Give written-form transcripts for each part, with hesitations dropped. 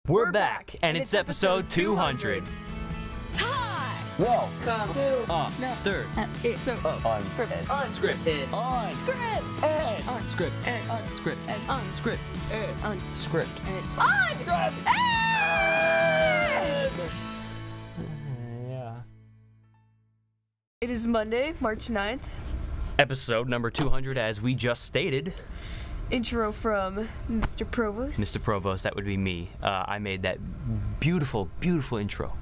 We're back, and it's episode 200. Time! Whoa! Come Third. It's Unscripted. Unscripted. Unscripted. Unscripted. Unscripted. Unscripted. Unscripted. Unscripted. Yeah. It is Monday, March 9th. Episode number 200, as we just stated. Intro from Mr. Provost. Mr. Provost, that would be me. I made that beautiful, beautiful intro.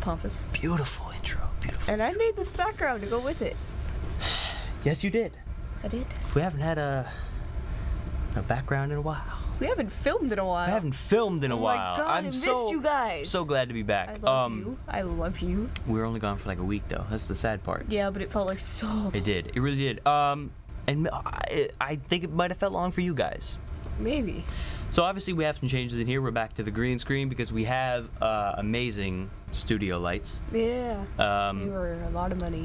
Pompous. Beautiful intro. Beautiful. And I made this background to go with it. Yes, you did. I did. We haven't had a background in a while. We haven't filmed in a while. I haven't filmed in a while. Oh my God, I missed you guys. So glad to be back. I love you. I love you. We were only gone for like a week though. That's the sad part. Yeah, but it felt like so. It did. It really did. And I think it might have felt long for you guys. Maybe. So obviously we have some changes in here. We're back to the green screen because we have amazing studio lights. Yeah. They were a lot of money.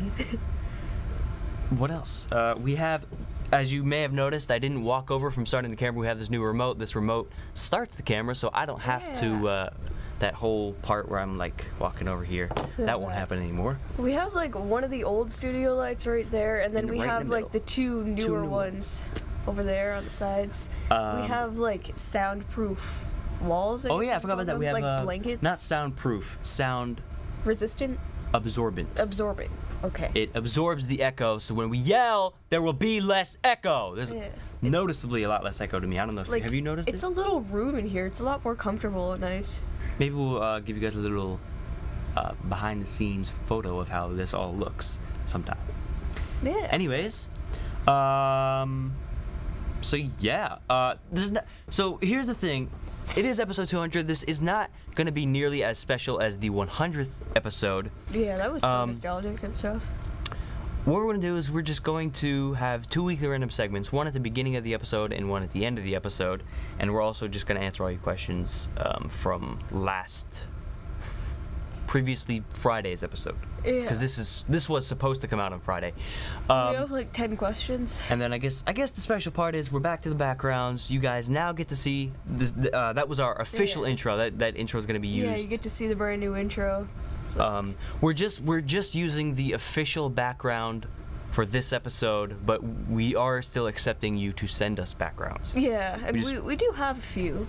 What else? We have, as you may have noticed, I didn't walk over from starting the camera. We have this new remote. This remote starts the camera, so I don't have to, that whole part where I'm like walking over here. That won't happen anymore. We have like one of the old studio lights right there, and then we right in have the like the two newer ones over there on the sides. We have like soundproof walls. Oh yeah, I forgot about that. We have like blankets. not soundproof, sound resistant. absorbent. Absorbing. Okay. It absorbs the echo, so when we yell, there will be less echo. There's noticeably a lot less echo to me. I don't know if have you noticed it's a little room in here. It's a lot more comfortable and nice. Maybe we'll give you guys a little behind-the-scenes photo of how this all looks sometime. Yeah. Anyways, so yeah, so here's the thing. It is episode 200. This is not going to be nearly as special as the 100th episode. Yeah, that was so nostalgic and stuff. What we're going to do is we're just going to have 2 weekly random segments, one at the beginning of the episode and one at the end of the episode, and we're also just going to answer all your questions from previously Friday's episode. Yeah. Because this was supposed to come out on Friday. We have like 10 questions. And then I guess the special part is we're back to the backgrounds. You guys now get to see this. That was our official intro. That intro is going to be used. Yeah, you get to see the brand new intro. We're just using the official background for this episode, but we are still accepting you to send us backgrounds. Yeah, and we do have a few.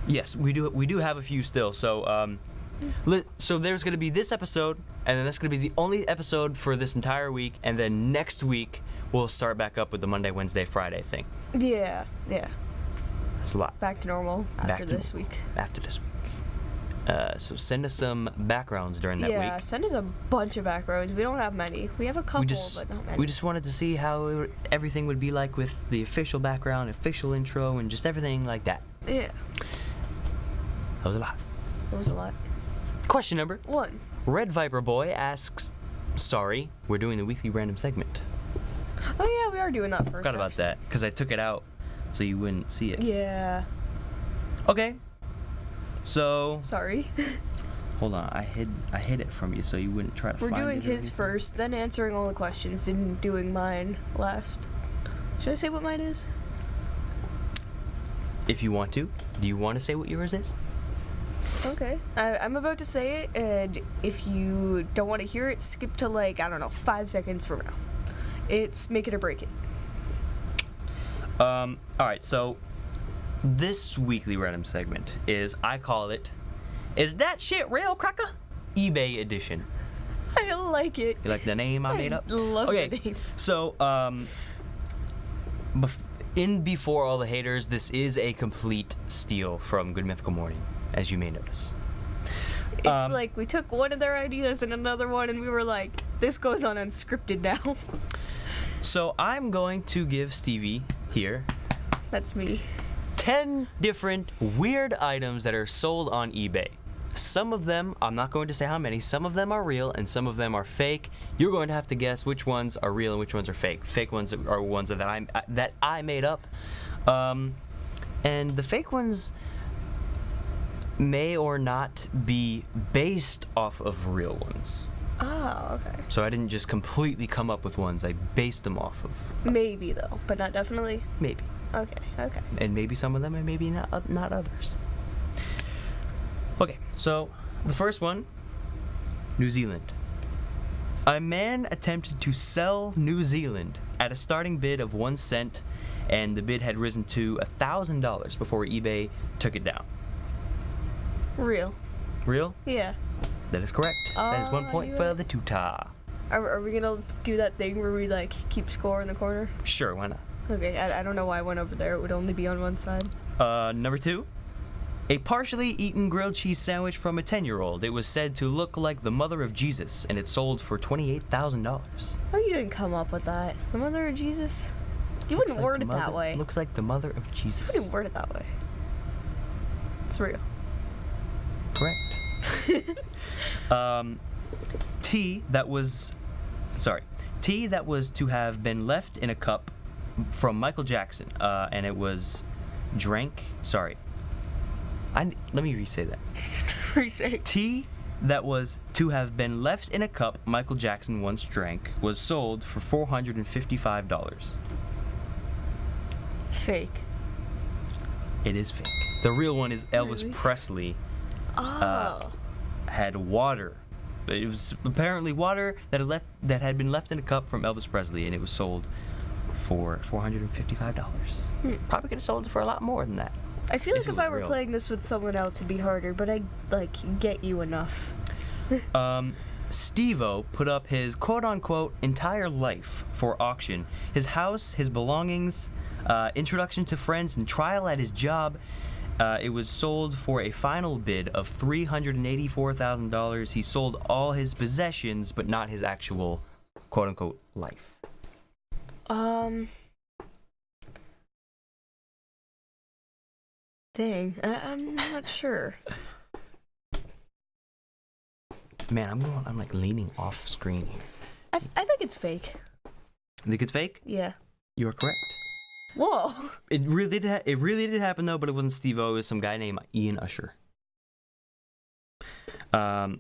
Yes, we do have a few still. So so there's going to be this episode, and then that's going to be the only episode for this entire week, and then next week we'll start back up with the Monday, Wednesday, Friday thing. Yeah. That's a lot. Back to normal after this week. After this week. So send us some backgrounds during that week. Yeah, send us a bunch of backgrounds. We don't have many. We have a couple, but not many. We just wanted to see how everything would be like with the official background, official intro, and just everything like that. Yeah. That was a lot. It was a lot. Question number 1. Red Viper Boy asks, sorry, we're doing the weekly random segment. Oh yeah, we are doing that first. Forgot about that, because I took it out so you wouldn't see it. Yeah. Okay. So. Sorry. Hold on, I hid it from you so you wouldn't try to find it. We're doing his first, then answering all the questions, then doing mine last. Should I say what mine is? If you want to. Do you want to say what yours is? Okay. I'm about to say it, and if you don't want to hear it, skip to like, I don't know, 5 seconds from now. It's make it or break it. Alright, so this weekly random segment is, I call it, Is That Shit Real, Cracker? eBay edition. I like it. You like the name I made up? Love the name. So, before all the haters, this is a complete steal from Good Mythical Morning, as you may notice. It's like we took one of their ideas and another one, and we were like, this goes on Unscripted now. So I'm going to give Stevie here. That's me. 10 different weird items that are sold on eBay. Some of them, I'm not going to say how many, some of them are real and some of them are fake. You're going to have to guess which ones are real and which ones are fake. Fake ones are ones that I made up. And the fake ones may or not be based off of real ones. Oh, okay. So I didn't just completely come up with ones, I based them off of. Maybe though, but not definitely. Maybe. Okay. And maybe some of them and maybe not others. Okay, so the first one, New Zealand. A man attempted to sell New Zealand at a starting bid of 1 cent, and the bid had risen to $1,000 before eBay took it down. Real. Real? Yeah. That is correct. That is 1 I point knew for it. the tutor. Are we gonna do that thing where we like keep score in the corner? Sure, why not? Okay, I don't know why I went over there. It would only be on one side. Number 2. A partially eaten grilled cheese sandwich from a 10-year-old. It was said to look like the mother of Jesus, and it sold for $28,000. Oh, you didn't come up with that. The mother of Jesus? You wouldn't Looks like word the it that mother- way. Looks like the mother of You Jesus. wouldn't word it that way. It's real. Correct. Tea that was to have been left in a cup from Michael Jackson, and it was drank. Sorry. Let me re-say that. Reset. Tea that was to have been left in a cup Michael Jackson once drank was sold for $455. Fake. It is fake. The real one is Elvis Really? Presley Oh. had water. It was apparently water that had been left in a cup from Elvis Presley, and it was sold for $455. Probably could have sold it for a lot more than that. I feel If like it if was I were real. playing this with someone else, it'd be harder, but I, like, get you enough. Steve-O put up his quote-unquote entire life for auction. His house, his belongings, introduction to friends, and trial at his job. It was sold for a final bid of $384,000. He sold all his possessions, but not his actual quote-unquote life. Dang, I'm not sure. Man, I'm like leaning off screen here. I think it's fake. Think it's fake? Yeah. You are correct. Whoa. It really did happen though, but it wasn't Steve-O. It was some guy named Ian Usher. 4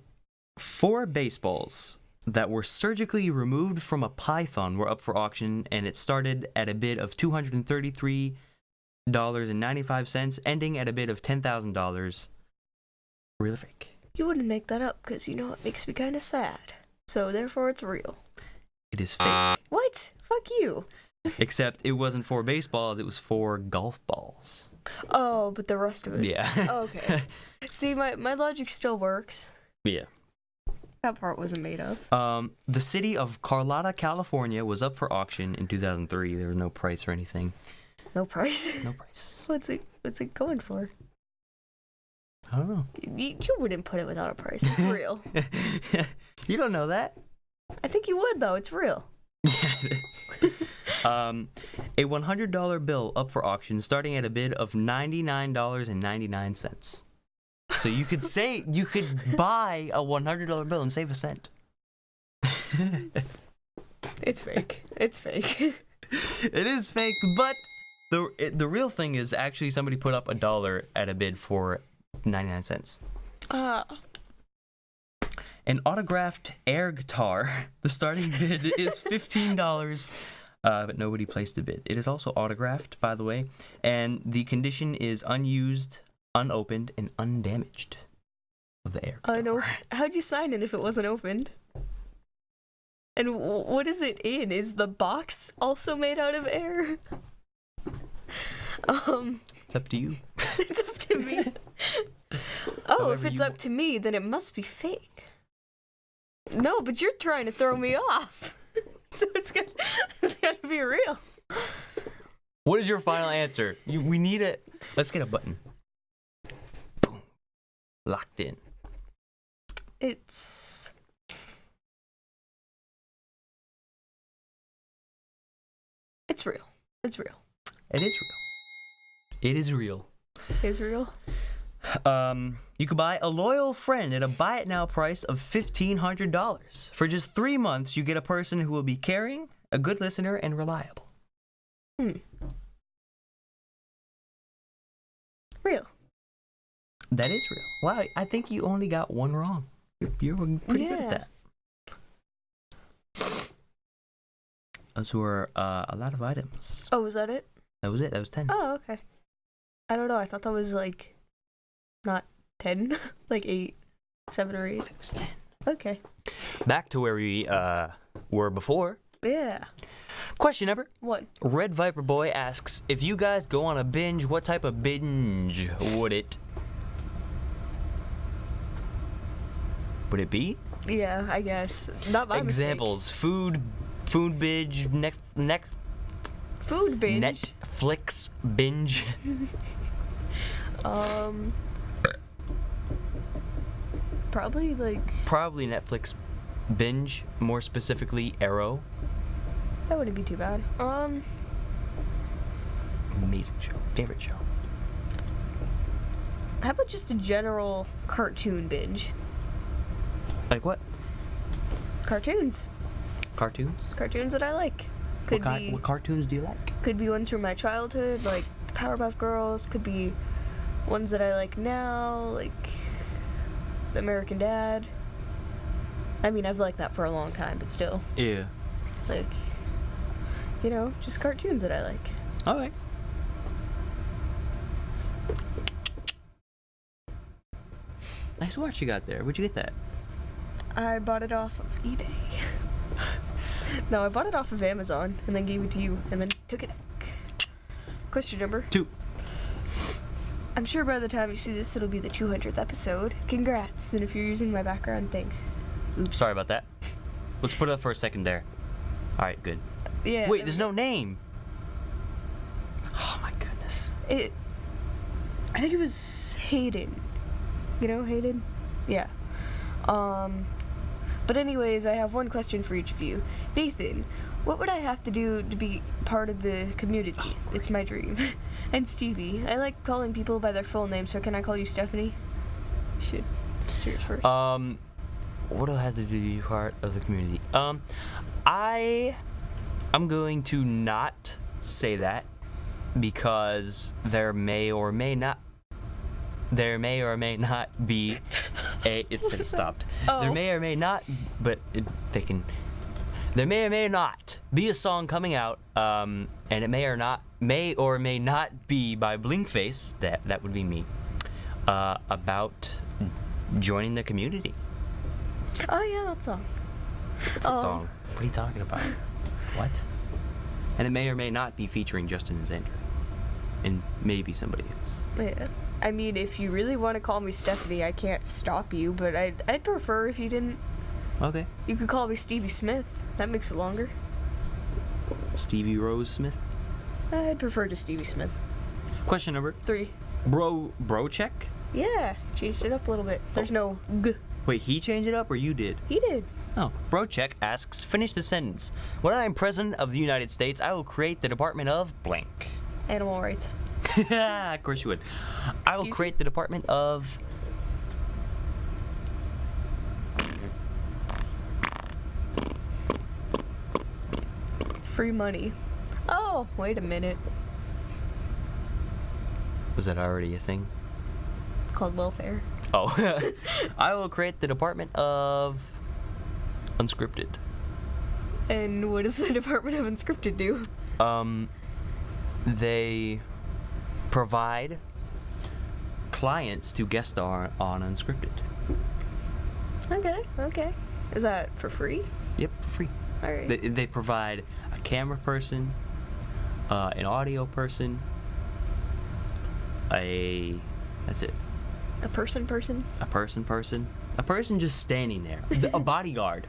baseballs that were surgically removed from a python were up for auction, and it started at a bid of $233.95, ending at a bid of $10,000. Real or fake? You wouldn't make that up, because you know it makes me kind of sad. So therefore it's real. It is fake. What? Fuck you. Except it wasn't 4 baseballs, it was 4 golf balls. Oh, but the rest of it. Yeah. Okay. See, my logic still works. Yeah. That part wasn't made up. The city of Carlotta, California was up for auction in 2003. There was no price or anything. No price. No price. What's it going for? I don't know. You wouldn't put it without a price. It's real. You don't know that. I think you would, though. It's real. Yeah, it is. A $100 bill up for auction, starting at a bid of $99.99. So you could buy a $100 bill and save a cent. It's fake. It's fake. It is fake, but the real thing is actually somebody put up $1 at a bid for 99 cents. An autographed air guitar. The starting bid is $15, but nobody placed a bid. It is also autographed, by the way, and the condition is unused, unopened, and undamaged of the air guitar. I know. How'd you sign it if it wasn't opened? And what is it in? Is the box also made out of air? It's up to you. It's up to me. Oh, However if it's you up to me, then it must be fake. No, but you're trying to throw me off. So it's gotta be real. What is your final answer? We need it. Let's get a button. Boom. Locked in. It's real. It's real. It is real. It is real. It's real. You could buy a loyal friend at a buy it now price of $1,500. For just 3 months, you get a person who will be caring, a good listener, and reliable. Real. That is real. Wow, I think you only got 1 wrong. You're pretty good at that. Those were a lot of items. Oh, was that it? That was it. That was 10. Oh, okay. I don't know. I thought that was like not 10, like 8, 7 or 8. It was 10. Okay. Back to where we were before. Yeah. Question number. What? Red Viper Boy asks, if you guys go on a binge, what type of binge would it be? Yeah, I guess. Not my Examples: food binge, Food binge. Netflix binge. Probably Netflix binge. More specifically, Arrow. that wouldn't be too bad. Amazing show. Favorite show. How about just a general cartoon binge? Like what? Cartoons. Cartoons. Cartoons that I like. Could be What cartoons do you like? could be ones from my childhood, like the Powerpuff Girls. Could be ones that I like now, like American Dad. I mean, I've liked that for a long time, but still, Yeah. like, you know, just cartoons that I like. Alright. Nice watch you got there. Where'd you get that? I bought it off of eBay. No, I bought it off of Amazon and then gave it to you and then took it back. Question number 2. I'm sure by the time you see this, it'll be the 200th episode. Congrats, and if you're using my background, thanks. Oops. Sorry about that. Let's put it up for a second there. Alright, good. Yeah. Wait, there's no name. Oh my goodness. I think it was Hayden. You know Hayden? Yeah. But anyways, I have one question for each of you. Nathan, what would I have to do to be part of the community? It's my dream. And Stevie, I like calling people by their full name, so can I call you Stephanie? You should. It's yours first. What do I have to do to be part of the community? I'm going to not say that because there may or may not be it said it stopped. Oh. There may or may not, but there may or may not be a song coming out, and it may or may not be by Blinkface. That would be me. About joining the community. Oh yeah, that song. What song? What are you talking about? What? And it may or may not be featuring Justin and Xander, and maybe somebody else. Yeah. I mean, if you really want to call me Stephanie, I can't stop you, but I'd prefer if you didn't. Okay. You could call me Stevie Smith. That makes it longer. Stevie Rose Smith. I'd prefer to Stevie Smith. Question number 3. Bro check. Yeah, changed it up a little bit. There's no g. Wait, he changed it up or you did? He did. Oh. Brocheck asks, finish the sentence. When I am president of the United States, I will create the Department of blank. Animal rights. Of course you would. I will Excuse create the Department of... Free money. Oh, wait a minute. Was that already a thing? It's called welfare. Oh. I will create the Department of... Unscripted. And what does the Department of Unscripted do? They provide clients to guest star on Unscripted. Okay. Is that for free? Yep, for free. Alright. They provide a camera person, an audio person, that's it. A person? A person just standing there. A bodyguard.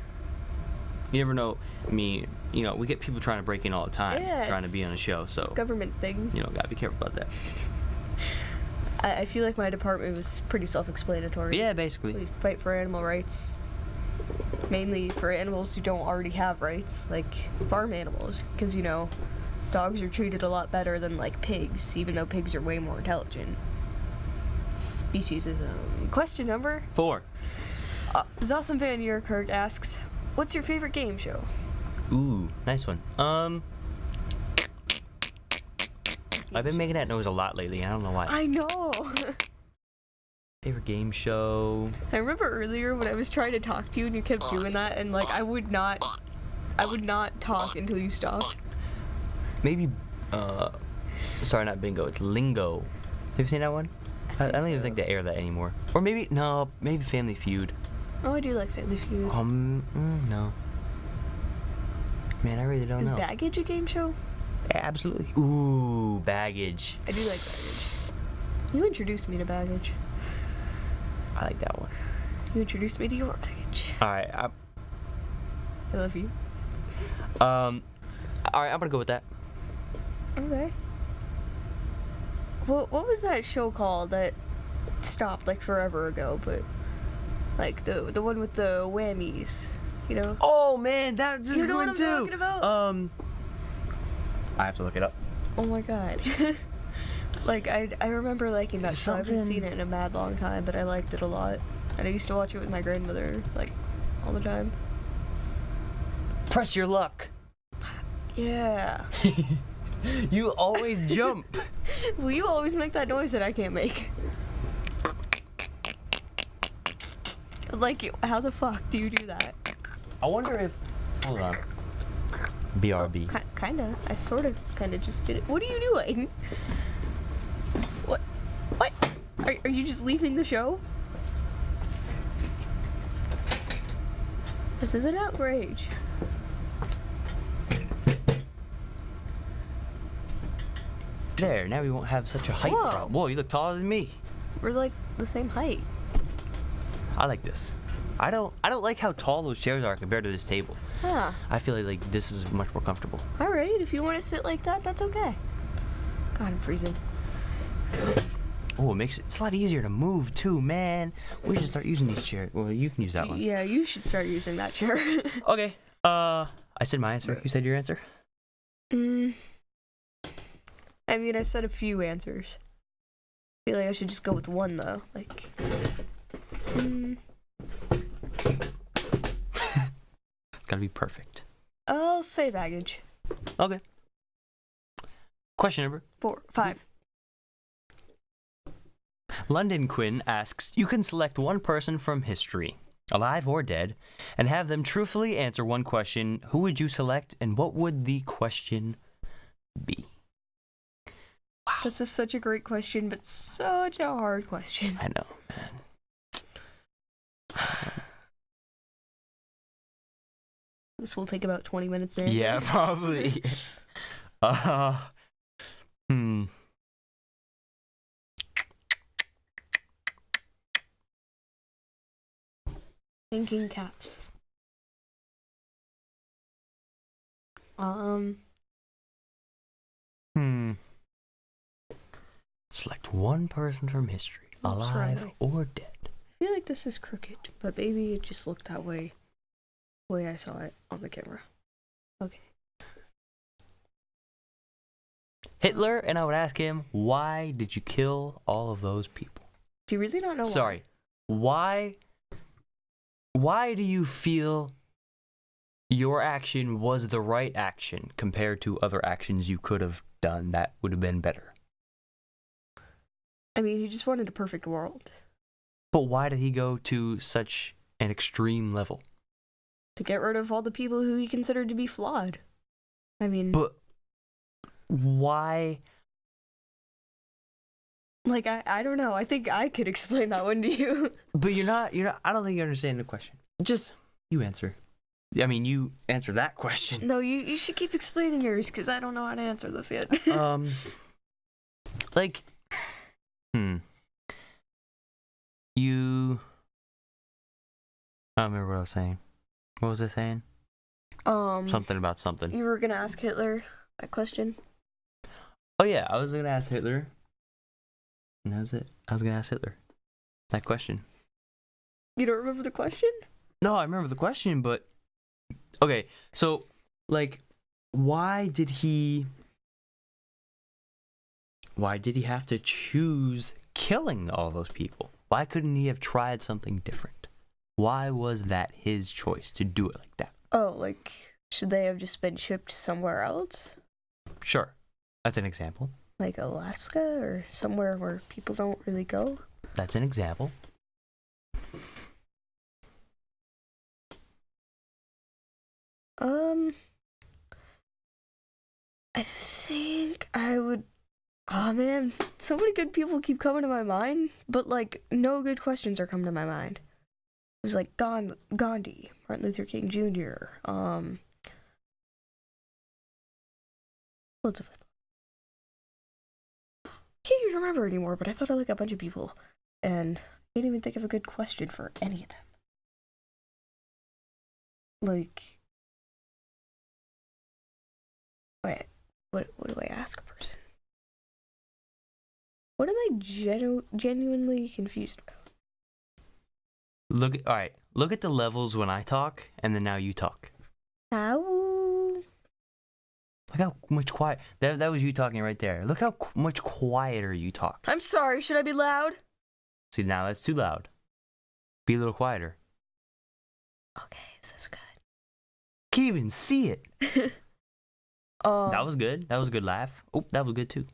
You never know. I mean, you know, we get people trying to break in all the time, Yeah, trying to be it's on a show, so, Government thing. you know, gotta be careful about that. I feel like my department was pretty self-explanatory. Yeah, basically. We fight for animal rights. Mainly for animals who don't already have rights, like farm animals. Because, you know, dogs are treated a lot better than, like, pigs, even though pigs are way more intelligent. Speciesism. Question number 4. Zossam Van Yerkirk asks, what's your favorite game show? Ooh, nice one. I've been making that noise a lot lately. I don't know why. I know. Favorite game show. I remember earlier when I was trying to talk to you and you kept doing that, and like I would not talk until you stopped. Maybe, sorry, not bingo. It's lingo. Have you seen that one? I I don't even think they air that anymore. Or maybe Family Feud. Oh, I do like Family Feud. No. Man, I really don't know. Is Baggage a game show? Absolutely. Ooh, Baggage. I do like Baggage. You introduced me to Baggage. I like that one. You introduced me to your Baggage. All right. I love you. All right, I'm gonna go with that. Okay. What was that show called that stopped like forever ago? But like the one with the whammies, you know? Oh man, that's You know what good I'm too. talking about? I have to look it up. Oh my god. Like I remember liking that show. I haven't seen it in a mad long time, but I liked it a lot. And I used to watch it with my grandmother like all the time. Press your luck. Yeah. You always jump. Well, you always make that noise that I can't make. Like, how the fuck do you do that? I wonder if. Hold on. BRB. Kinda. I kinda just did it. What are you doing? What? What? Are you just leaving the show? This is an outrage. There, now we won't have such a height Whoa. problem. Whoa, you look taller than me. We're like the same height. I like this. I don't like how tall those chairs are compared to this table. Huh. I feel like this is much more comfortable. Alright, if you want to sit like that, that's okay. God, I'm freezing. Oh, it's a lot easier to move too, man. We should start using these chairs. Well, you can use that one. Yeah, you should start using that chair. Okay. I said my answer. You said your answer? I mean, I said a few answers. I feel like I should just go with one, though. Like, Gotta be perfect. I'll say Baggage. Okay. Question number 5. London Quinn asks, you can select one person from history, alive or dead, and have them truthfully answer one question. Who would you select, and what would the question be? Wow. That's such a great question, but such a hard question. I know, man. This will take about 20 minutes to answer. Yeah, probably. Thinking caps. Select one person from history, alive or dead. I feel like this is crooked, but maybe it just looked that way. The way I saw it on the camera. Okay. Hitler, and I would ask him, why did you kill all of those people? Do you really not know why? Sorry. Why do you feel your action was the right action compared to other actions you could have done that would have been better? I mean, he just wanted a perfect world. But why did he go to such an extreme level? To get rid of all the people who he considered to be flawed. I mean... But why? Like, I don't know. I think I could explain that one to you. But you're not, I don't think you understand the question. Just, you answer. I mean, you answer that question. No, you should keep explaining yours, because I don't know how to answer this yet. Like, I don't remember what I was saying. What was I saying? Something about something. You were gonna ask Hitler that question? Oh yeah, I was gonna ask Hitler. And that was it. I was gonna ask Hitler that question. You don't remember the question? No, I remember the question, but... Okay, so, like, why did he have to choose killing all those people? Why couldn't he have tried something different? Why was that his choice to do it like that? Oh, like, should they have just been shipped somewhere else? Sure. That's an example. Like Alaska or somewhere where people don't really go? That's an example. I think I would Oh man, so many good people keep coming to my mind, but like no good questions are coming to my mind. It was like Gandhi, Martin Luther King Jr. Loads of it. Can't even remember anymore, but I thought of like a bunch of people, and can't even think of a good question for any of them. Like, wait, what do I ask a person? What am I genuinely confused about? Look at the levels when I talk, and then now you talk. Ow. Look how much quiet. That was you talking right there. Look how much quieter you talk. I'm sorry, should I be loud? See, now that's too loud. Be a little quieter. Okay, this is good. Can't even see it. That was good. That was a good laugh. Oh, that was good too.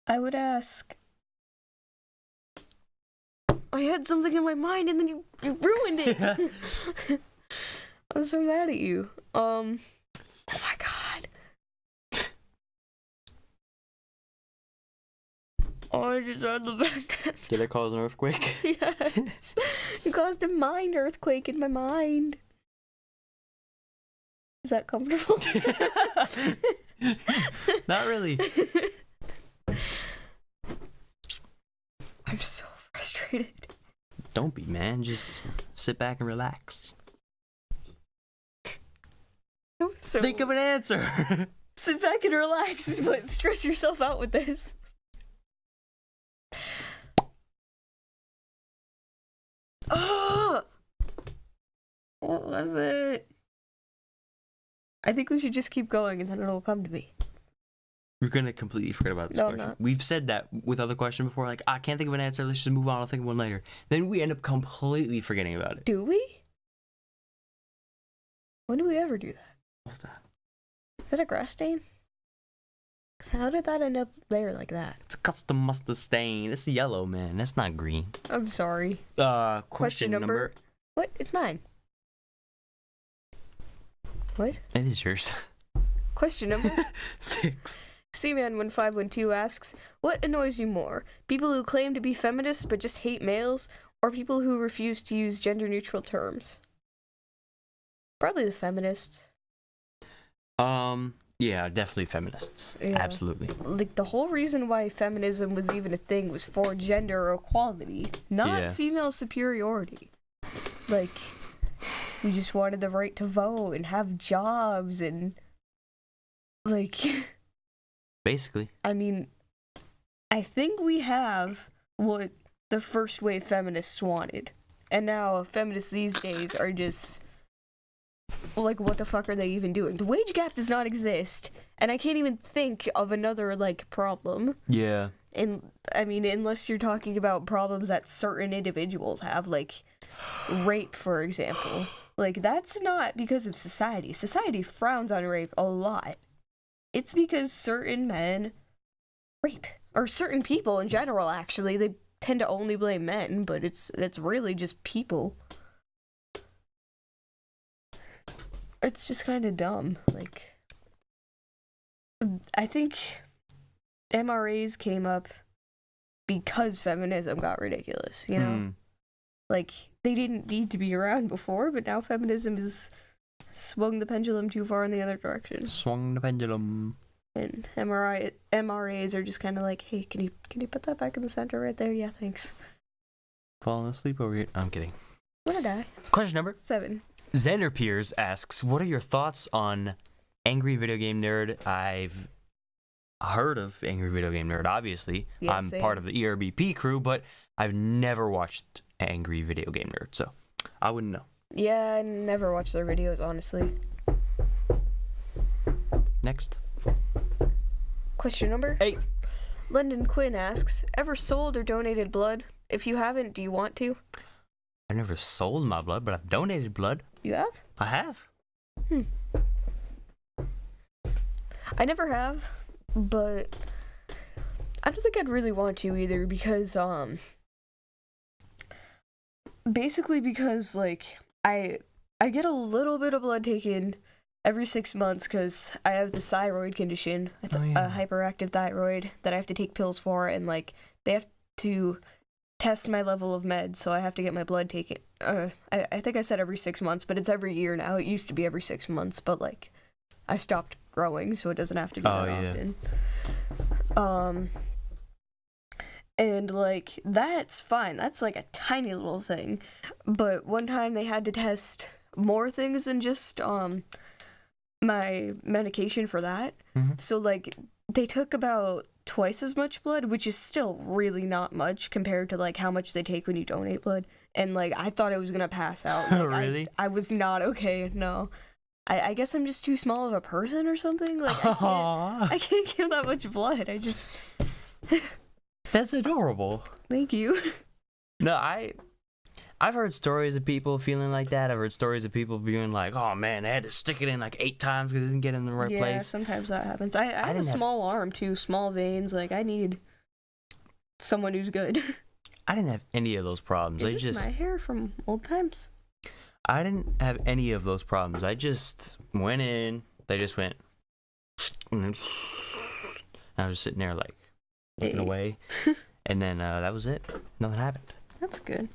I would ask. I had something in my mind and then you ruined it. I'm so mad at you. Oh my god. Oh, I just had the best answer. Did it cause an earthquake? Yes. It caused a mind earthquake in my mind. Is that comfortable? Not really. I'm so frustrated. Don't be, man. Just sit back and relax. I'm so... Think of an answer. Sit back and relax, but stress yourself out with this. Oh! What was it? I think we should just keep going and then it'll come to me. We're gonna completely forget about this No, I'm question. not. We've said that with other questions before, like, I can't think of an answer, let's just move on, I'll think of one later. Then we end up completely forgetting about it. Do we? When do we ever do that? What's that? Is that a grass stain? 'Cause how did that end up there like that? It's a custom mustard stain. It's yellow, man. That's not green. I'm sorry. Question number. What? It's mine. What? It is yours. Question number 6. Cman1512 asks, what annoys you more? People who claim to be feminists but just hate males, or people who refuse to use gender-neutral terms? Probably the feminists. Yeah, definitely feminists. Yeah. Absolutely. Like, the whole reason why feminism was even a thing was for gender equality, not female superiority. Like, we just wanted the right to vote and have jobs and, like... Basically. I mean, I think we have what the first wave feminists wanted. And now feminists these days are just... like, what the fuck are they even doing? The wage gap does not exist, and I can't even think of another, like, problem. Yeah. And I mean, unless you're talking about problems that certain individuals have, like rape, for example. Like, that's not because of society. Society frowns on rape a lot. It's because certain men rape, or certain people in general, actually. They tend to only blame men, but it's really just people. It's just kind of dumb. Like, I think MRAs came up because feminism got ridiculous, you know? Like, they didn't need to be around before, but now feminism has swung the pendulum too far in the other direction. Swung the pendulum. And MRAs are just kind of like, hey, can you put that back in the center right there? Yeah, thanks. Falling asleep over here. I'm kidding. When did I die? Question number 7. Xander Piers asks, what are your thoughts on Angry Video Game Nerd? I've heard of Angry Video Game Nerd, obviously. Yeah, I'm same. part of the ERBP crew, but I've never watched Angry Video Game Nerd, so I wouldn't know. Yeah, I never watch their videos, honestly. Next. Question number 8. London Quinn asks, ever sold or donated blood? If you haven't, do you want to? I've never sold my blood, but I've donated blood. You have? I have. I never have, but I don't think I'd really want to either because, basically because, like, I get a little bit of blood taken every 6 months because I have the thyroid condition, a hyperactive thyroid that I have to take pills for, and like they have to test my level of meds, so I have to get my blood taken. I think I said every 6 months, but it's every year now. It used to be every 6 months, but like I stopped growing, so it doesn't have to be that often. And like that's fine. That's like a tiny little thing. But one time they had to test more things than just my medication for that. Mm-hmm. So like they took about twice as much blood, which is still really not much compared to like how much they take when you donate blood. And like I thought I was gonna pass out. Like, Really? I was not okay. No. I guess I'm just too small of a person or something. Like I can't give that much blood. I just That's adorable. Thank you. No, I've heard stories of people feeling like that. I've heard stories of people being like, "Oh man, they had to stick it in like 8 times because they didn't get it in the right Yeah, place." sometimes that happens. I have a didn't have- small arm too, small veins. Like I need someone who's good. I didn't have any of those problems. Is this my hair from old times? I didn't have any of those problems. I just went in. They just went, and then I was sitting there like looking away, and then that was it. Nothing happened. That's good.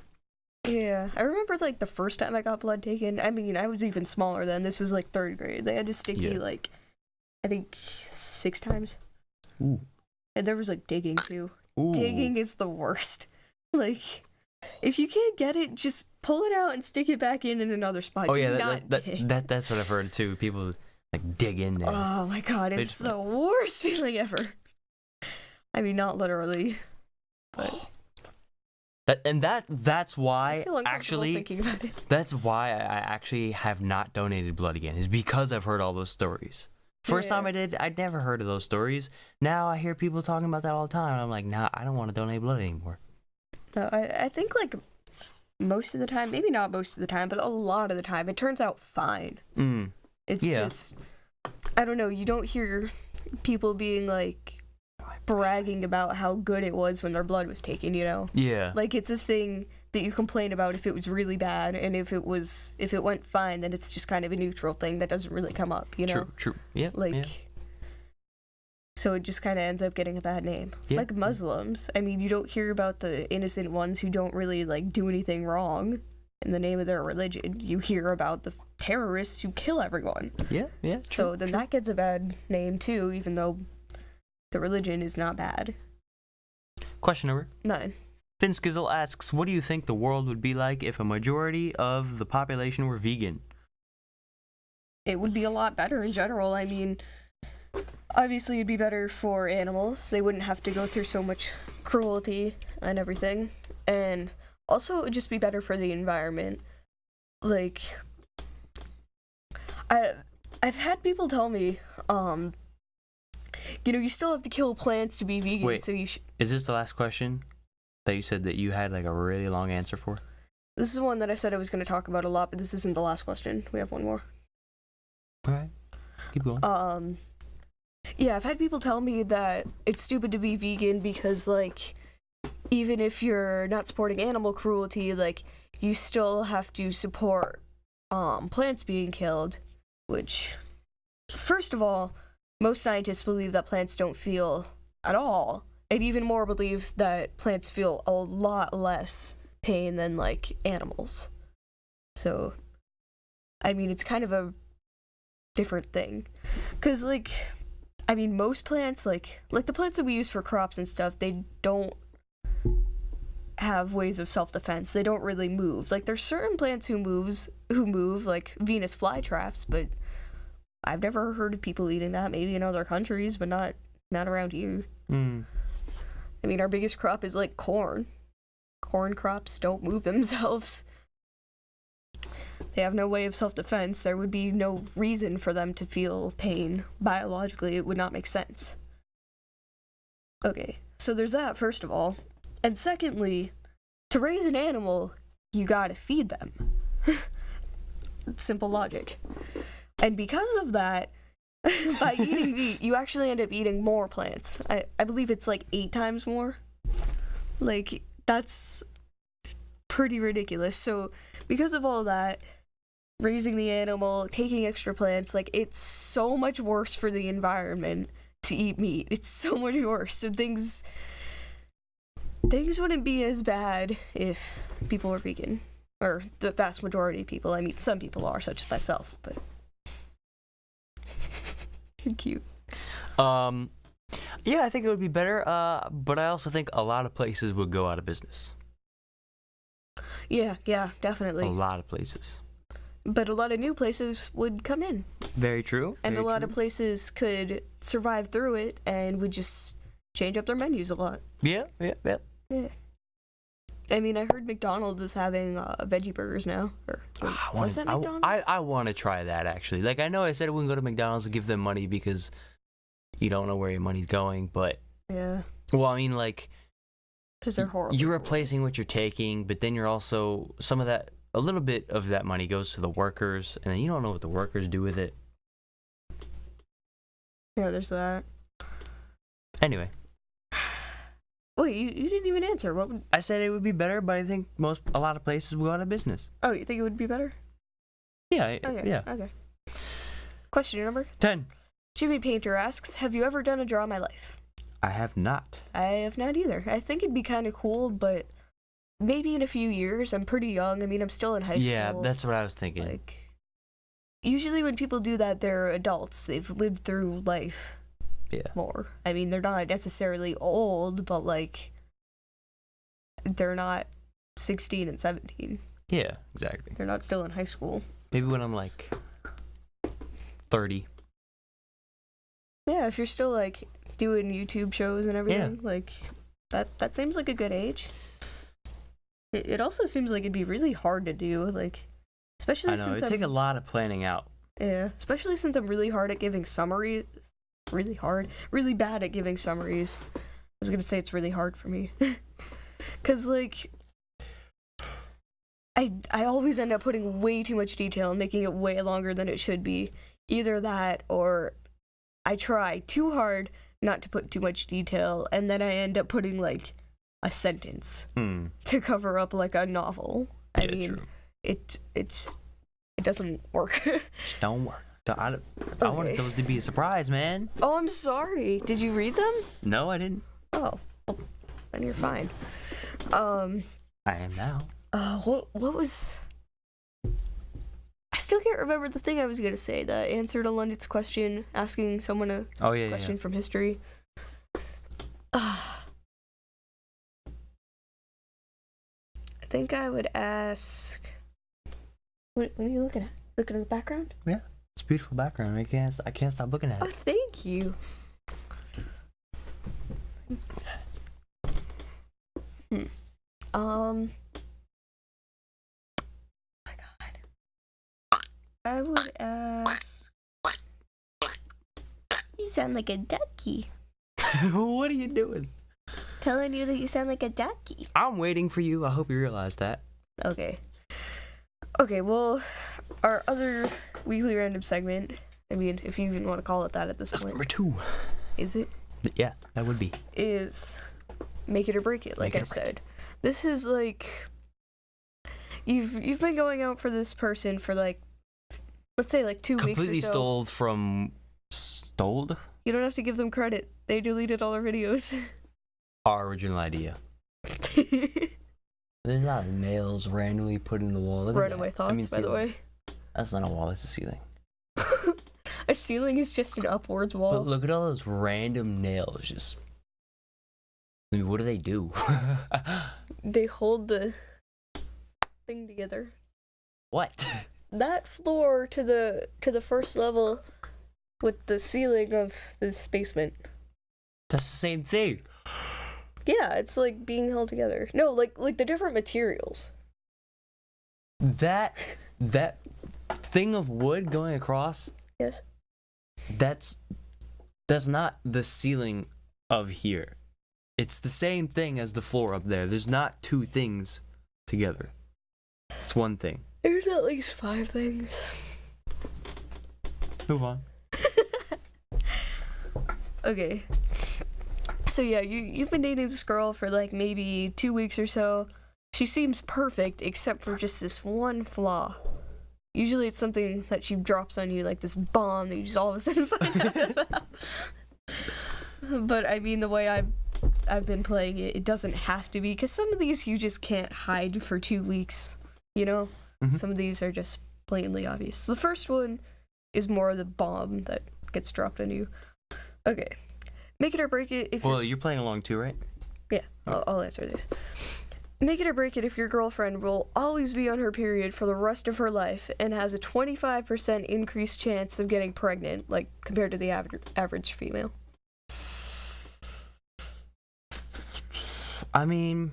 Yeah, I remember like the first time I got blood taken. I mean, I was even smaller then. This was like 3rd grade. They had to stick me like, I think 6 times. Ooh. And there was like digging too. Ooh. Digging is the worst. Like, if you can't get it, just pull it out and stick it back in another spot. Oh Do yeah, not dig. that's what I've heard too. People like dig in there. Oh my god, it's the worst feeling ever. I mean, not literally, but That's why I feel uncomfortable actually thinking about it. that's why I actually have not donated blood again, is because I've heard all those stories. First time I did, I'd never heard of those stories. Now I hear people talking about that all the time, and I'm like, nah, I don't want to donate blood anymore. No, I think like most of the time, maybe not most of the time, but a lot of the time, it turns out fine. It's just, I don't know, you don't hear people being like bragging about how good it was when their blood was taken, you know? Yeah. Like it's a thing that you complain about if it was really bad, and if it went fine, then it's just kind of a neutral thing that doesn't really come up, you know? True. Yeah. Like, yeah. So it just kind of ends up getting a bad name. Yeah. Like Muslims. I mean, you don't hear about the innocent ones who don't really, like, do anything wrong in the name of their religion. You hear about the terrorists who kill everyone. Yeah. So then that gets a bad name, too, even though the religion is not bad. Question number 9. Finn Skizzle asks, what do you think the world would be like if a majority of the population were vegan? It would be a lot better in general. I mean, obviously it'd be better for animals. They wouldn't have to go through so much cruelty and everything. And also it would just be better for the environment. Like, I've had people tell me, you know, you still have to kill plants to be vegan. Wait, so is this the last question that you said that you had like a really long answer for? This is one that I said I was going to talk about a lot, but this isn't the last question. We have one more. All right, keep going. Yeah, I've had people tell me that it's stupid to be vegan because, like, even if you're not supporting animal cruelty, like, you still have to support plants being killed, which, first of all, most scientists believe that plants don't feel at all, and even more believe that plants feel a lot less pain than, like, animals. So, I mean, it's kind of a different thing. Because, like, I mean, most plants, like the plants that we use for crops and stuff, they don't have ways of self-defense. They don't really move. Like, there's certain plants who move, like Venus flytraps, but I've never heard of people eating that. Maybe in other countries, but not around here. I mean, our biggest crop is, like, corn. Corn crops don't move themselves. They have no way of self-defense. There would be no reason for them to feel pain. Biologically, it would not make sense. Okay, so there's that, first of all. And secondly, to raise an animal, you gotta feed them. Simple logic. And because of that, by eating meat, you actually end up eating more plants. I believe it's like 8 times more. Like, that's pretty ridiculous. So, because of all that, raising the animal, taking extra plants, like, it's so much worse for the environment to eat meat. It's so much worse. So things wouldn't be as bad if people were vegan. Or the vast majority of people. I mean, some people are, such as myself, but... Cute. Yeah, I think it would be better, but I also think a lot of places would go out of business. Yeah, definitely. A lot of places. But a lot of new places would come in. Very true. And very a lot true. of places could survive through it and would just change up their menus a lot. Yeah. Yeah. I mean, I heard McDonald's is having veggie burgers now. Or was that McDonald's? I want to try that, actually. Like, I know I said I wouldn't go to McDonald's and give them money because you don't know where your money's going, but... Yeah. Well, I mean, like... Because they're horrible. You're replacing what you're taking, but then you're also... A little bit of that money goes to the workers, and then you don't know what the workers do with it. Yeah, there's that. Anyway. Wait, you didn't even answer. What would... I said it would be better, but I think a lot of places will go out of business. Oh, you think it would be better? Yeah, Okay, yeah. okay. Question number 10. Jimmy Painter asks, have you ever done a draw my life? I have not. I have not either. I think it'd be kind of cool, but maybe in a few years. I'm pretty young. I mean, I'm still in high school. Yeah, that's what I was thinking. Like, usually when people do that, they're adults. They've lived through life more. I mean, they're not necessarily old, but, like, they're not 16 and 17. Yeah, exactly. They're not still in high school. Maybe when I'm, like, 30. Yeah, if you're still, like, doing YouTube shows and everything, like, that seems like a good age. It also seems like it'd be really hard to do, like, especially since it'd take a lot of planning out. Yeah, especially since I'm really hard at giving summaries. Really bad at giving summaries. I was gonna say it's really hard for me. Cause, like, I always end up putting way too much detail and making it way longer than it should be. Either that, or I try too hard not to put too much detail, and then I end up putting, like, a sentence to cover up, like, a novel. I mean, true. It doesn't work. Don't work. I wanted those to be a surprise, man. Oh, I'm sorry. Did you read them? No, I didn't. Oh, well, then you're fine. I am now. What was... I still can't remember the thing I was gonna say. The answer to London's question, asking someone a question from history. I think I would ask... What are you looking at? Looking at the background? Yeah, it's a beautiful background. I can't stop looking at Oh, it. thank you. Oh my God. I would ask... You sound like a ducky. What are you doing? Telling you that you sound like a ducky. I'm waiting for you. I hope you realize that. Okay, well, our other weekly random segment, I mean, if you even want to call it that at this That's point. number 2. Is it? Yeah, that would be. Is Make It or Break It, like I said. This is like, you've been going out for this person for, like, let's say, like, 2 weeks or so. Completely stole from... Stoled? You don't have to give them credit. They deleted all our videos. Our original idea. There's not nails randomly put in the wall. Look at Runaway that. thoughts, by the way. That's not a wall, that's a ceiling. A ceiling is just an upwards wall. But look at all those random nails. Just... I mean, what do they do? They hold the thing together. What? That floor to the first level with the ceiling of this basement. That's the same thing. Yeah, it's like being held together. No, like the different materials. That thing of wood going across, Yes. that's not the ceiling of here. It's the same thing as the floor up there. There's not 2 things together. It's one thing. There's at least 5 things. Move on. Okay. So yeah, you've been dating this girl for like maybe 2 weeks or so. She seems perfect except for just this one flaw. Usually it's something that she drops on you, like this bomb that you just all of a sudden find out. But I mean, the way I've been playing it, it doesn't have to be, because some of these you just can't hide for 2 weeks, you know? Mm-hmm. Some of these are just blatantly obvious. The first one is more the bomb that gets dropped on you. Okay. Make it or break it if Well, you're playing along too, right? Yeah, I'll answer this. Make it or break it if your girlfriend will always be on her period for the rest of her life and has a 25% increased chance of getting pregnant, like, compared to the average female. I mean,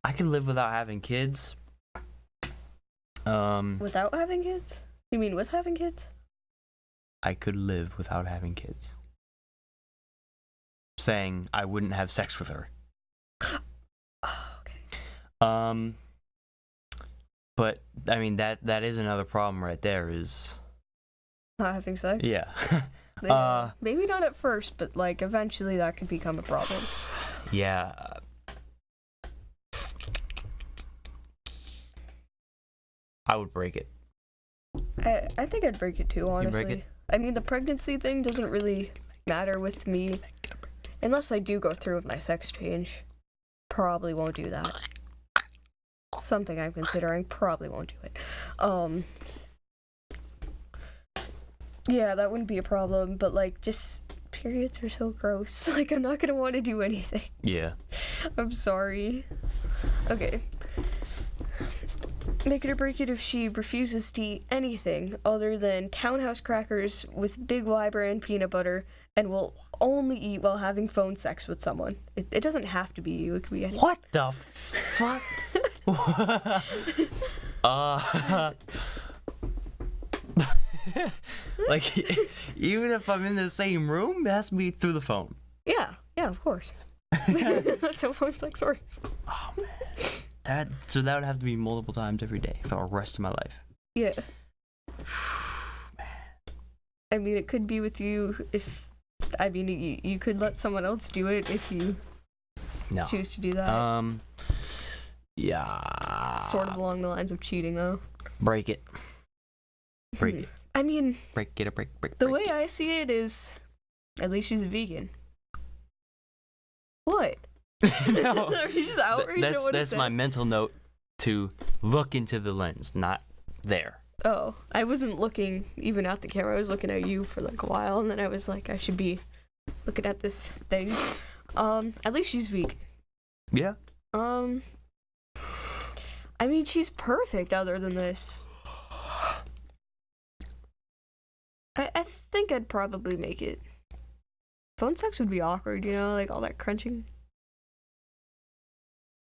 I can live without having kids. Without having kids? You mean with having kids? I could live without having kids. Saying I wouldn't have sex with her. Oh, okay. But I mean that is another problem right there. Is Not having sex? yeah. Maybe not at first, but, like, eventually that could become a problem. Yeah. I would break it. I think I'd break it too, honestly. break it? I mean, the pregnancy thing doesn't really matter with me. Unless I do go through with my sex change. Probably won't do that. Something I'm considering. Probably won't do it. Yeah, that wouldn't be a problem, but, like, just periods are so gross. Like, I'm not gonna want to do anything. Yeah. I'm sorry. Okay. Make it or break it if she refuses to eat anything other than Townhouse crackers with Big Y brand peanut butter and will only eat while having phone sex with someone. It doesn't have to be you. It could be anyone. What the fuck? Like, even if I'm in the same room, it has to be through the phone. Yeah, of course. That's how phone sex works. Oh man. That would have to be multiple times every day for the rest of my life. Yeah. I mean, it could be with you if... I mean, you could let someone else do it if you No. choose to do that. Yeah. Sort of along the lines of cheating, though. Break it. Break it. I mean, Break it. Break. the break way it. I see it is, at least she's a vegan. What? No. Are you just outraged at what it That's said? my mental note to look into the lens, not there. Oh, I wasn't looking even at the camera. I was looking at you for like a while, and then I was like, I should be looking at this thing. At least she's vegan. Yeah. I mean, she's perfect other than this. I think I'd probably make it. Phone sex would be awkward, you know, like all that crunching.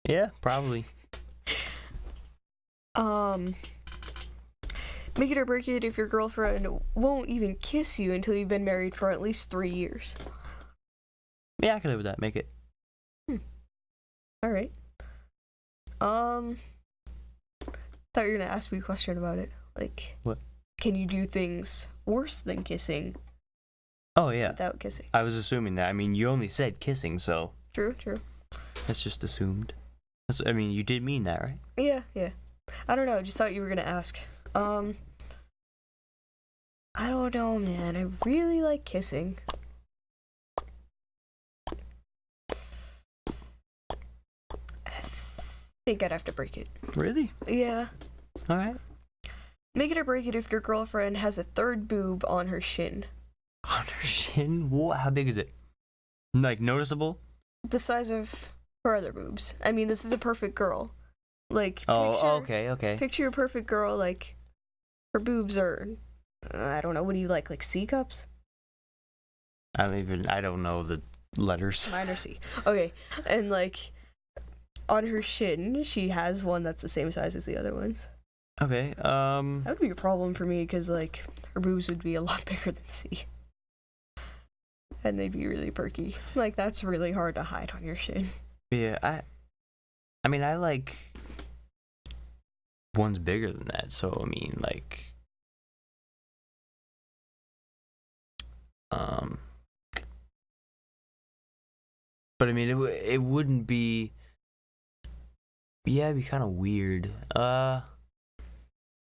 Yeah, probably. Make it or break it if your girlfriend won't even kiss you until you've been married for at least 3 years. Yeah, I can live with that. Make it. All right. Thought you were gonna ask me a question about it. Like, what? Can you do things worse than kissing Oh yeah. without kissing? I was assuming that. I mean, you only said kissing, so True. that's just assumed. I mean, you did mean that, right? Yeah. I don't know. Just thought you were gonna ask. I don't know, man. I really like kissing. I think I'd have to break it. Really? Yeah. All right. Make it or break it if your girlfriend has a third boob on her shin. On her shin? What? How big is it? Like, noticeable? The size of her other boobs. I mean, this is a perfect girl. Like, Oh, okay. Picture your perfect girl, like, her boobs are, I don't know, what do you like C cups? I don't know the letters. Mine are C. Okay, and, like, on her shin, she has one that's the same size as the other ones. Okay, That would be a problem for me, because, like, her boobs would be a lot bigger than C. And they'd be really perky. Like, that's really hard to hide on your shin. yeah, I mean, I like ones bigger than that, so, I mean, like, but, I mean, it wouldn't be, yeah, it'd be kind of weird,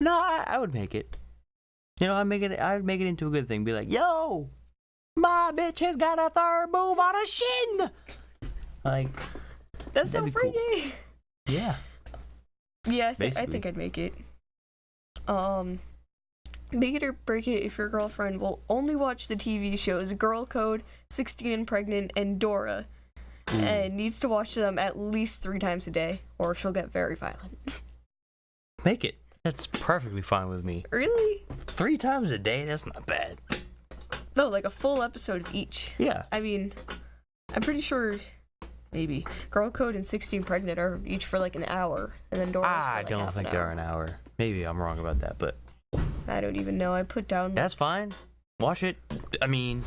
No, I would make it. You know, I'd make it into a good thing. Be like, yo, my bitch has got a third move on a shin. Like, That's so that'd be cool. freaky. Yeah. Yeah, I Basically. think I'd make it. Make it or break it if your girlfriend will only watch the TV shows Girl Code, 16 and Pregnant, and Dora, and needs to watch them at least 3 times a day, or she'll get very violent. Make it. That's perfectly fine with me. Really? 3 times a day? That's not bad. No, like a full episode of each. Yeah. I mean, I'm pretty sure maybe Girl Code and 16 Pregnant are each for like an hour, and then Dora's for I like don't half think an they're hour. an hour. Maybe I'm wrong about that, but I don't even know. I put down. that's fine. Watch it. I mean,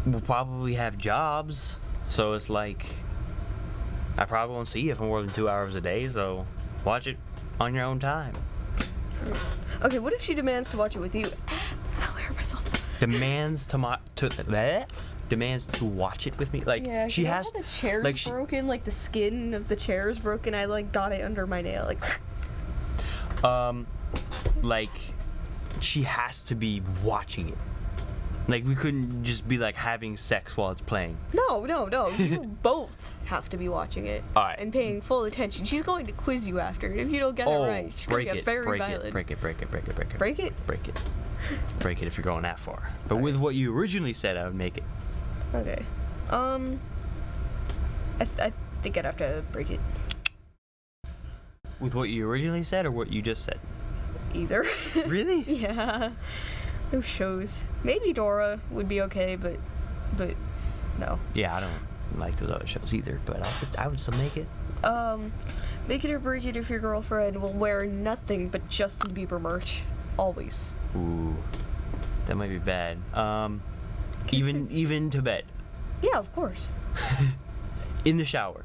we'll probably have jobs, so it's like I probably won't see you for more than 2 hours a day. So watch it on your own time. Okay, what if she demands to watch it with you? I'll hurt myself. Demands demands to watch it with me. Like Yeah, she you know has. how the chair's like she- broken, like the skin of the chair is broken. I like got it under my nail, like. Like she has to be watching it. Like we couldn't just be like having sex while it's playing. No. You both have to be watching it. All right. And paying full attention. She's going to quiz you after, and if you don't get it right, she's going to get very violent. Break it. Break it? Break it. Break it if you're going that far. But with what you originally said, I would make it. Okay. I think I'd have to break it. With what you originally said or what you just said? Either. Really? Yeah. Those shows. Maybe Dora would be okay, but no. Yeah, I don't like those other shows either, but I would still make it. Make it or break it if your girlfriend will wear nothing but Justin Bieber merch. Always. Ooh. That might be bad. Even to bed. Yeah, of course. In the shower.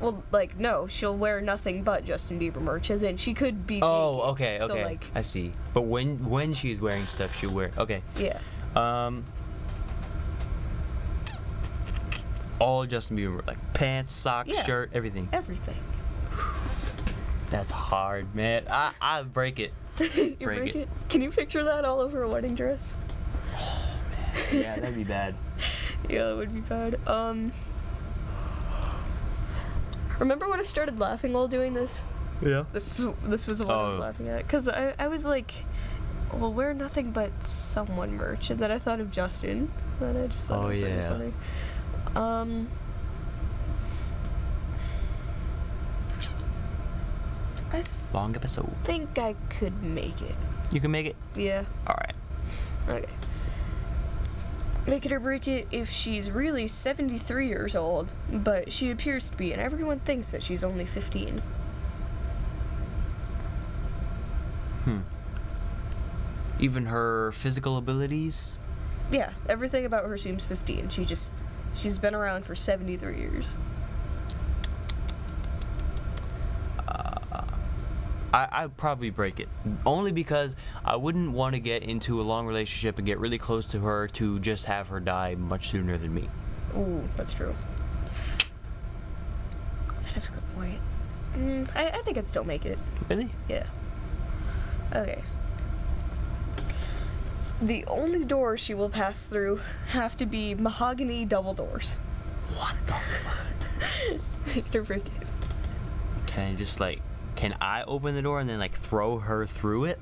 Well, like, no, she'll wear nothing but Justin Bieber merch, as in she could be Oh, naked. okay. So, like, I see. But when she's wearing stuff, she'll wear. Okay. yeah. All Justin Bieber, like pants, socks, Yeah. shirt, everything. Everything. That's hard, man. I break it. You Break it. Can you picture that all over a wedding dress? Yeah, that'd be bad. Yeah, that would be bad. Remember when I started laughing while doing this? Yeah. This was the one I was Oh. laughing at. Because I was like, well, wear nothing but someone merch. And then I thought of Justin. And I just thought Oh, it was yeah. really funny. I Long episode. think I could make it. You can make it? Yeah. Alright. Okay. Make it or break it if she's really 73 years old, but she appears to be, and everyone thinks that she's only 15. Even her physical abilities? Yeah, everything about her seems 15. She's been around for 73 years. I'd probably break it. Only because I wouldn't want to get into a long relationship and get really close to her to just have her die much sooner than me. Ooh, that's true. That's a good point. I think I'd still make it. Really? Yeah. Okay. The only doors she will pass through have to be mahogany double doors. What the fuck? Make it or break it. Can I open the door and then like throw her through it?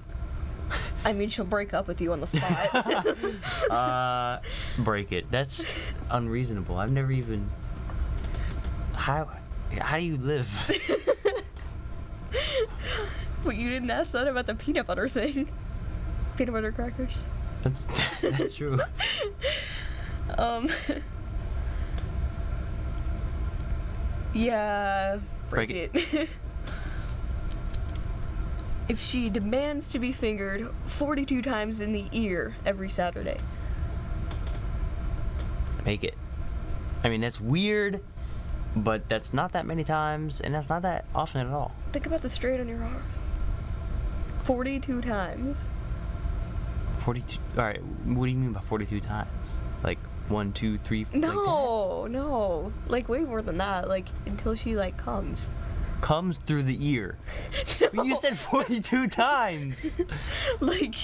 I mean, she'll break up with you on the spot. Break it. That's unreasonable. I've never even. How do you live? But you didn't ask that about the peanut butter thing. Peanut butter crackers. That's true. Yeah. Break it. If she demands to be fingered 42 times in the ear every Saturday. Make it. I mean, that's weird, but that's not that many times, and that's not that often at all. Think about the straight on your arm. 42 times. 42. All right. What do you mean by 42 times? Like 1, 2, 3. No. Like way more than that. Like until she like comes. comes through the ear. No. You said 42 times. Like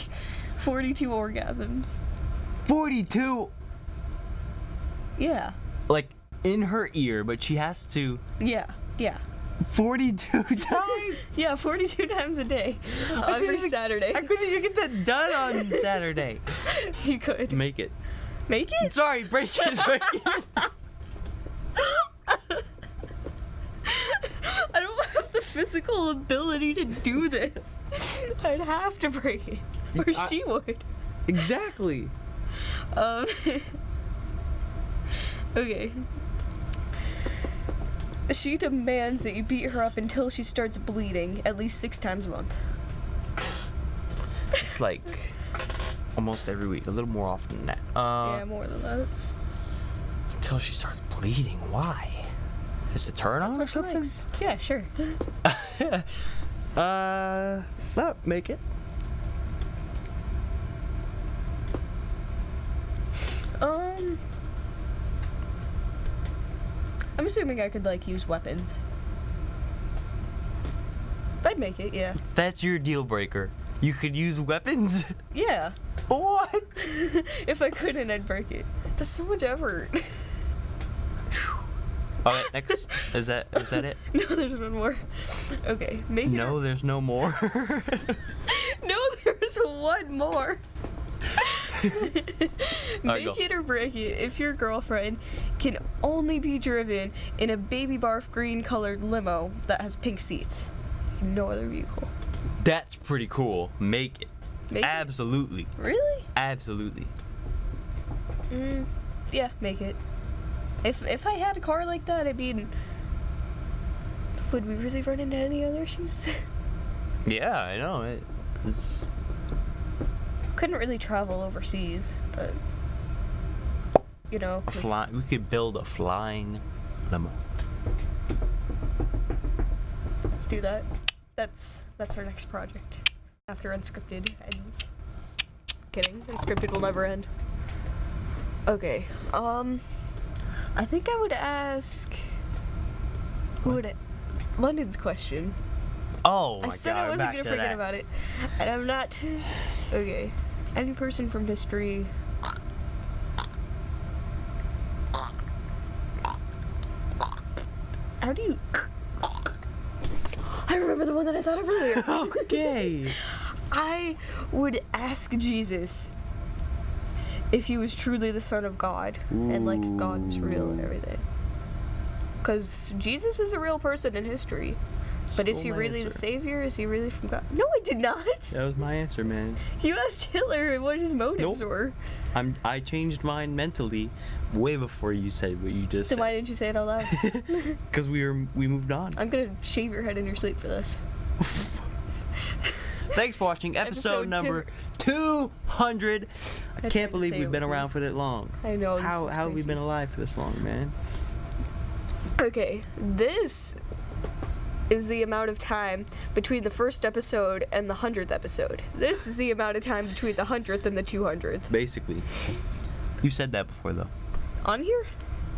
42 orgasms. 42, Yeah. In her ear, but she has to Yeah. 42 times. Yeah, 42 times a day. Every Saturday. I couldn't even get that done on Saturday. You could. Make it. Make it? Sorry, break it. I don't have the physical ability to do this. I'd have to break it. Or she would. Exactly. Okay. She demands that you beat her up until she starts bleeding at least 6 times a month. It's like almost every week, a little more often than that. Yeah, more than that. Until she starts bleeding. Why? Is it turn on or That's what she something? likes. Yeah, sure. No, make it. I'm assuming I could use weapons. I'd make it, yeah. That's your deal breaker. You could use weapons? Yeah. What? If I couldn't, I'd break it. That's so much effort. Okay, next. Is that it? No, there's one more. Okay, make it. No, there's no more. No, there's one more. Alright, go. Make it or break it if your girlfriend can only be driven in a baby barf green colored limo that has pink seats. No other vehicle. That's pretty cool. Make it. Make it? Absolutely. Really? Absolutely. Yeah, make it. If I had a car like that, I mean, would we really run into any other issues? Yeah, I know. It's Couldn't really travel overseas, but you know. we could build a flying limo. Let's do that. That's our next project after Unscripted ends. Kidding. Unscripted will never end. Okay. I think I would ask. Who would it? London's question. Oh my I said god, I we're wasn't back gonna to forget that. about it, and I'm not. Okay. Any person from history. How do you? I remember the one that I thought of earlier. Okay. I would ask Jesus if he was truly the Son of God and God was real and everything. Because Jesus is a real person in history. But is he my really the answer. Savior? Is he really from God? No, I did not. That was my answer, man. You asked Hitler what his motives Nope. were. I changed mine mentally way before you said what you just Then why said. didn't you say it out loud? Because we moved on. I'm gonna shave your head in your sleep for this. Thanks for watching episode number 200. I tried can't to believe say we've it been with you. around for that long. I know. This How is have we crazy. been alive for this long, man? Okay, this is the amount of time between the first episode and the 100th episode. This is the amount of time between the 100th and the 200th. Basically. You said that before, though. On here?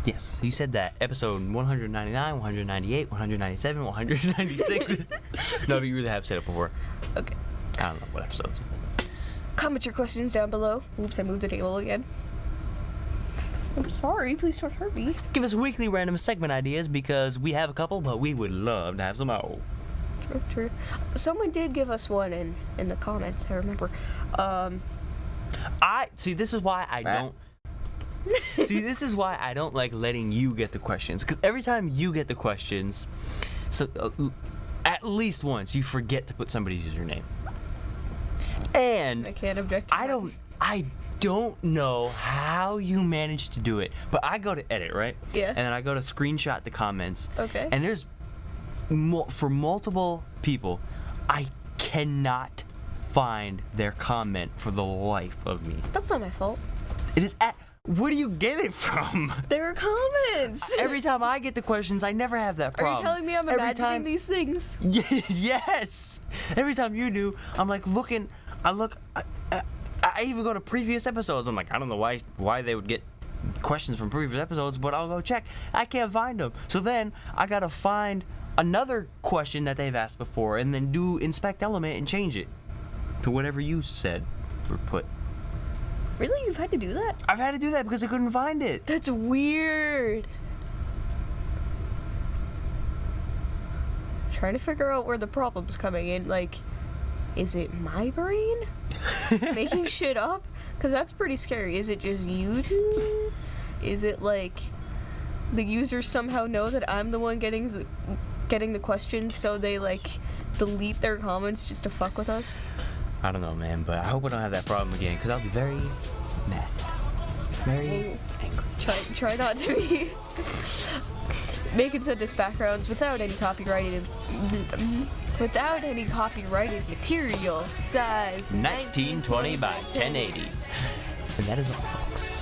Yes, you said that. Episode 199, 198, 197, 196. No, but you really have said it before. Okay. I don't know what episodes. Comment your questions down below. Oops, I moved the table again. I'm sorry, please don't hurt me. Give us weekly random segment ideas because we have a couple, but we would love to have some more. True. Someone did give us one in the comments, I remember. This is why I don't. This is why I don't like letting you get the questions. Because every time you get the questions, at least once you forget to put somebody's username. And I can't object to I that. don't know how you managed to do it, but I go to edit, right? Yeah. And then I go to screenshot the comments. Okay. And there's for multiple people, I cannot find their comment for the life of me. That's not my fault. It is where do you get it from? There are comments! Every time I get the questions, I never have that Are problem. you telling me I'm Every imagining time- these things? Yes. Every time you do, I'm like looking. I even go to previous episodes. I'm like, I don't know why they would get questions from previous episodes, but I'll go check. I can't find them. So then I gotta find another question that they've asked before and then do inspect element and change it to whatever you said or put. Really? You've had to do that? I've had to do that because I couldn't find it. That's weird. Trying to figure out where the problem's coming in. Like, is it my brain making shit up? Because that's pretty scary. Is it just YouTube? Is it like the users somehow know that I'm the one getting the questions, so they like delete their comments just to fuck with us? I don't know, man, but I hope I don't have that problem again because I'll be very mad. Very angry. Try not to be. Making send us backgrounds without any copyrighted material. Size 1920 by 1080. And that is all, folks.